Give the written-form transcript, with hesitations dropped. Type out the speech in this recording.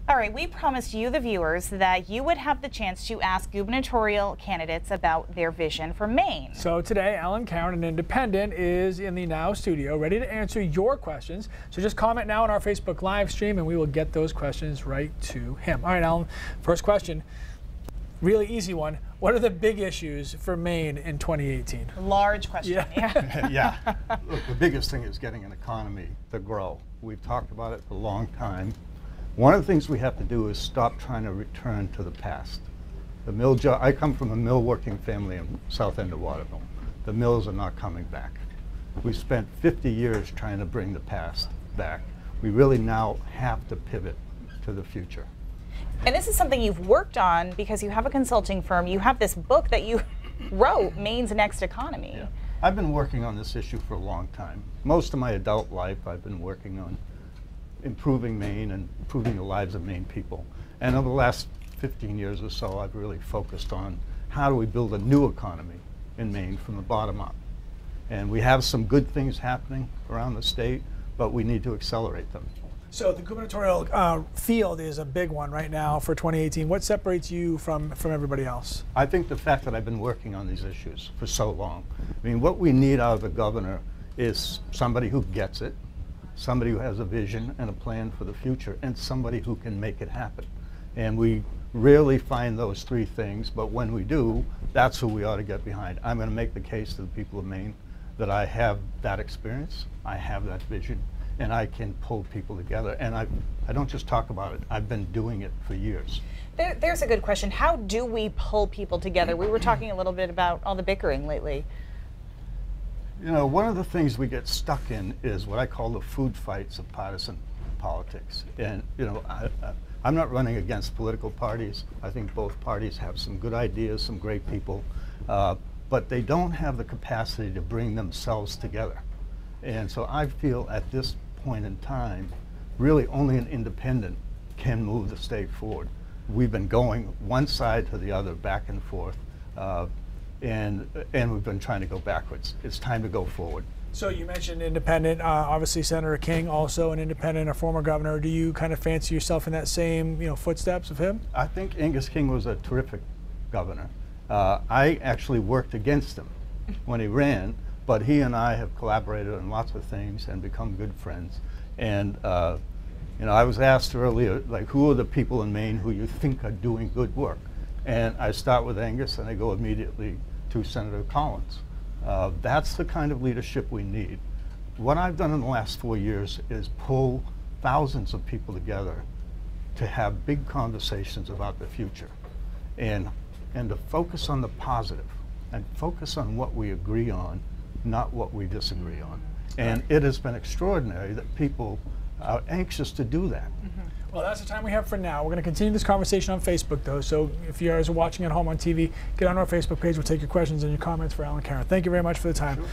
All right, we promised you, the viewers, that you would have the chance to ask gubernatorial candidates about their vision for Maine. So today, Alan Caron, an independent, is in the Now studio, ready to answer your questions. So just comment now on our Facebook live stream, and we will get those questions right to him. All right, Alan, first question, really easy one. What are the big issues for Maine in 2018? Large question, yeah. Yeah. Look, the biggest thing is getting an economy to grow. We've talked about it for a long time. One of the things we have to do is stop trying to return to the past. The mill job, I come from a mill working family in south end of Waterville. The mills are not coming back. We spent 50 years trying to bring the past back. We really now have to pivot to the future. And this is something you've worked on because you have a consulting firm. You have this book that you wrote, Maine's Next Economy. Yeah. I've been working on this issue for a long time. Most of my adult life I've been working on improving Maine and improving the lives of Maine people. And over the last 15 years or so, I've really focused on how do we build a new economy in Maine from the bottom up. And we have some good things happening around the state, but we need to accelerate them. So the gubernatorial field is a big one right now for 2018. What separates you from everybody else? I think the fact that I've been working on these issues for so long. I mean, what we need out of a governor is somebody who gets it, somebody who has a vision and a plan for the future, and somebody who can make it happen. And we rarely find those three things, but when we do, that's who we ought to get behind. I'm going to make the case to the people of Maine that I have that experience, I have that vision, and I can pull people together. And I don't just talk about it, I've been doing it for years. There's a good question. How do we pull people together? We were talking a little bit about all the bickering lately. You know, one of the things we get stuck in is what I call the food fights of partisan politics. And, you know, I'm not running against political parties. I think both parties have some good ideas, some great people, but they don't have the capacity to bring themselves together. And so I feel at this point in time, really only an independent can move the state forward. We've been going one side to the other, back and forth. And we've been trying to go backwards. It's time to go forward. So you mentioned independent, obviously Senator King, also an independent, a former governor. Do you kind of fancy yourself in that same, footsteps of him? I think Angus King was a terrific governor. I actually worked against him when he ran, but he and I have collaborated on lots of things and become good friends. And I was asked earlier, like, who are the people in Maine who you think are doing good work? And I start with Angus and I go immediately to Senator Collins. That's the kind of leadership we need. What I've done in the last 4 years is pull thousands of people together to have big conversations about the future and to focus on the positive and focus on what we agree on, not what we disagree on. And it has been extraordinary that people are anxious to do that. Mm-hmm. Well, that's the time we have for now. We're going to continue this conversation on Facebook, though. So if you guys are watching at home on TV, get on our Facebook page. We'll take your questions and your comments for Alan Caron. Thank you very much for the time. Sure.